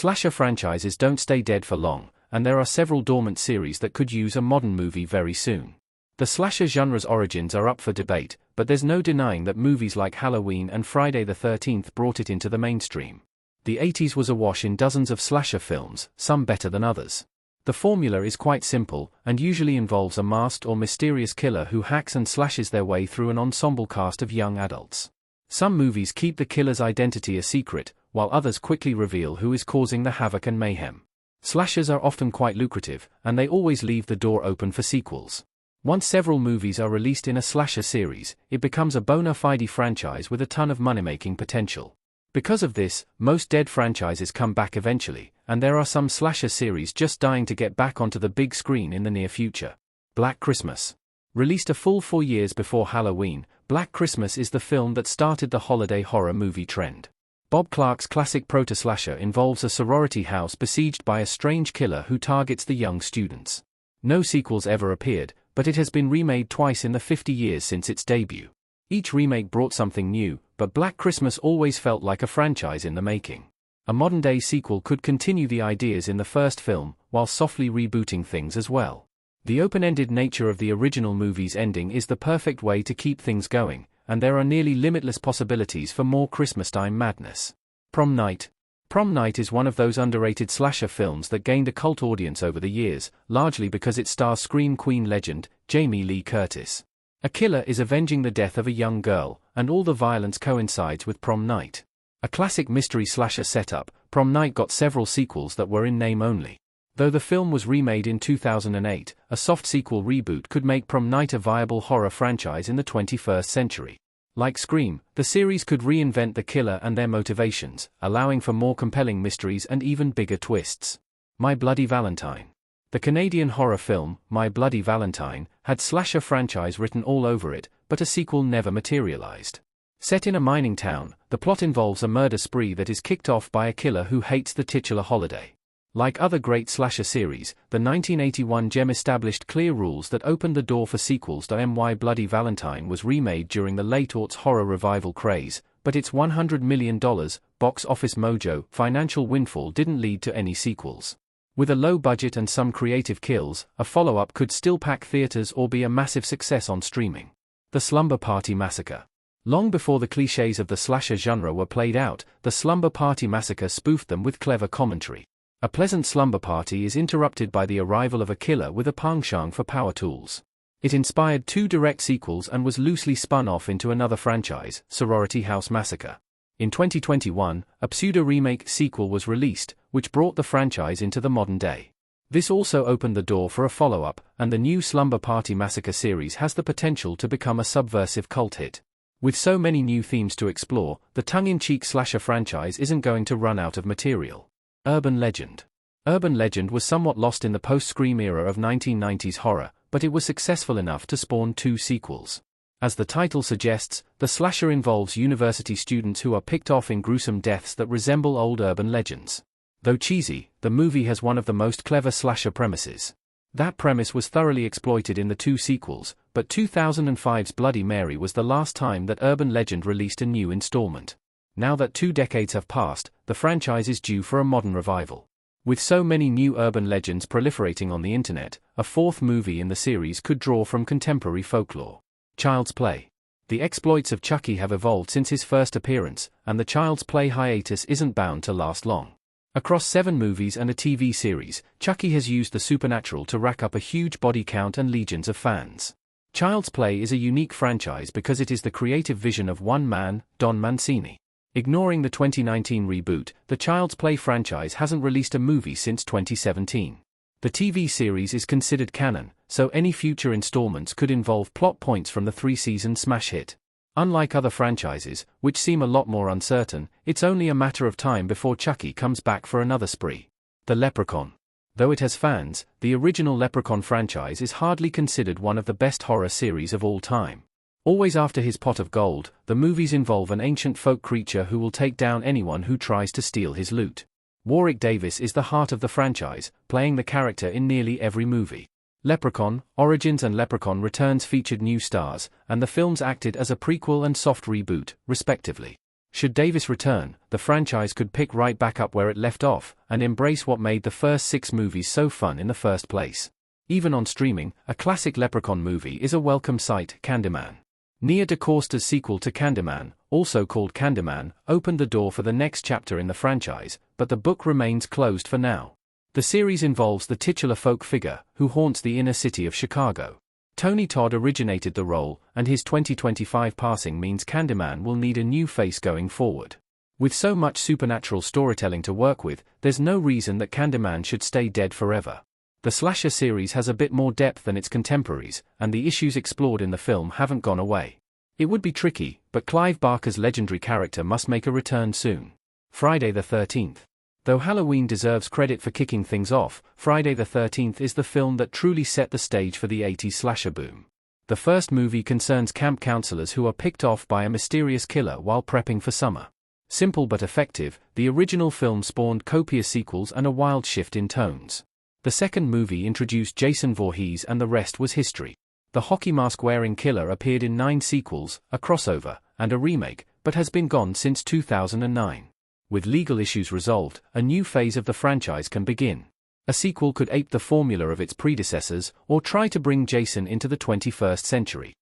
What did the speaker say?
Slasher franchises don't stay dead for long, and there are several dormant series that could use a modern movie very soon. The slasher genre's origins are up for debate, but there's no denying that movies like Halloween and Friday the 13th brought it into the mainstream. The 80s was awash in dozens of slasher films, some better than others. The formula is quite simple, and usually involves a masked or mysterious killer who hacks and slashes their way through an ensemble cast of young adults. Some movies keep the killer's identity a secret, while others quickly reveal who is causing the havoc and mayhem. Slashers are often quite lucrative, and they always leave the door open for sequels. Once several movies are released in a slasher series, it becomes a bona fide franchise with a ton of money-making potential. Because of this, most dead franchises come back eventually, and there are some slasher series just dying to get back onto the big screen in the near future. Black Christmas. Released a full 4 years before Halloween, Black Christmas is the film that started the holiday horror movie trend. Bob Clark's classic proto-slasher involves a sorority house besieged by a strange killer who targets the young students. No sequels ever appeared, but it has been remade twice in the 50 years since its debut. Each remake brought something new, but Black Christmas always felt like a franchise in the making. A modern-day sequel could continue the ideas in the first film, while softly rebooting things as well. The open-ended nature of the original movie's ending is the perfect way to keep things going, and there are nearly limitless possibilities for more Christmas-time madness. Prom Night. Prom Night is one of those underrated slasher films that gained a cult audience over the years, largely because it stars Scream Queen legend, Jamie Lee Curtis. A killer is avenging the death of a young girl, and all the violence coincides with Prom Night. A classic mystery slasher setup, Prom Night got several sequels that were in name only. Though the film was remade in 2008, a soft sequel reboot could make Prom Night a viable horror franchise in the 21st century. Like Scream, the series could reinvent the killer and their motivations, allowing for more compelling mysteries and even bigger twists. My Bloody Valentine. The Canadian horror film, My Bloody Valentine, had slasher franchise written all over it, but a sequel never materialized. Set in a mining town, the plot involves a murder spree that is kicked off by a killer who hates the titular holiday. Like other great slasher series, the 1981 gem established clear rules that opened the door for sequels. My Bloody Valentine was remade during the late aughts horror revival craze, but its $100 million, box office mojo, financial windfall didn't lead to any sequels. With a low budget and some creative kills, a follow-up could still pack theaters or be a massive success on streaming. The Slumber Party Massacre. Long before the cliches of the slasher genre were played out, the Slumber Party Massacre spoofed them with clever commentary. A pleasant slumber party is interrupted by the arrival of a killer with a penchant for power tools. It inspired 2 direct sequels and was loosely spun off into another franchise, Sorority House Massacre. In 2021, a pseudo-remake sequel was released, which brought the franchise into the modern day. This also opened the door for a follow-up, and the new Slumber Party Massacre series has the potential to become a subversive cult hit. With so many new themes to explore, the tongue-in-cheek slasher franchise isn't going to run out of material. Urban Legend. Urban Legend was somewhat lost in the post-Scream era of 1990s horror, but it was successful enough to spawn 2 sequels. As the title suggests, the slasher involves university students who are picked off in gruesome deaths that resemble old urban legends. Though cheesy, the movie has one of the most clever slasher premises. That premise was thoroughly exploited in the 2 sequels, but 2005's Bloody Mary was the last time that Urban Legend released a new installment. Now that 2 decades have passed, the franchise is due for a modern revival. With so many new urban legends proliferating on the internet, a 4th movie in the series could draw from contemporary folklore. Child's Play. The exploits of Chucky have evolved since his first appearance, and the Child's Play hiatus isn't bound to last long. Across 7 movies and a TV series, Chucky has used the supernatural to rack up a huge body count and legions of fans. Child's Play is a unique franchise because it is the creative vision of one man, Don Mancini. Ignoring the 2019 reboot, the Child's Play franchise hasn't released a movie since 2017. The TV series is considered canon, so any future installments could involve plot points from the 3-season smash hit. Unlike other franchises, which seem a lot more uncertain, it's only a matter of time before Chucky comes back for another spree. The Leprechaun. Though it has fans, the original Leprechaun franchise is hardly considered one of the best horror series of all time. Always after his pot of gold, the movies involve an ancient folk creature who will take down anyone who tries to steal his loot. Warwick Davis is the heart of the franchise, playing the character in nearly every movie. Leprechaun, Origins and Leprechaun Returns featured new stars, and the films acted as a prequel and soft reboot, respectively. Should Davis return, the franchise could pick right back up where it left off, and embrace what made the first 6 movies so fun in the first place. Even on streaming, a classic Leprechaun movie is a welcome sight. Candyman. Nia DaCosta's sequel to Candyman, also called Candyman, opened the door for the next chapter in the franchise, but the book remains closed for now. The series involves the titular folk figure, who haunts the inner city of Chicago. Tony Todd originated the role, and his 2025 passing means Candyman will need a new face going forward. With so much supernatural storytelling to work with, there's no reason that Candyman should stay dead forever. The slasher series has a bit more depth than its contemporaries, and the issues explored in the film haven't gone away. It would be tricky, but Clive Barker's legendary character must make a return soon. Friday the 13th. Though Halloween deserves credit for kicking things off, Friday the 13th is the film that truly set the stage for the 80s slasher boom. The first movie concerns camp counselors who are picked off by a mysterious killer while prepping for summer. Simple but effective, the original film spawned copious sequels and a wild shift in tones. The second movie introduced Jason Voorhees, and the rest was history. The hockey mask-wearing killer appeared in 9 sequels, a crossover, and a remake, but has been gone since 2009. With legal issues resolved, a new phase of the franchise can begin. A sequel could ape the formula of its predecessors, or try to bring Jason into the 21st century.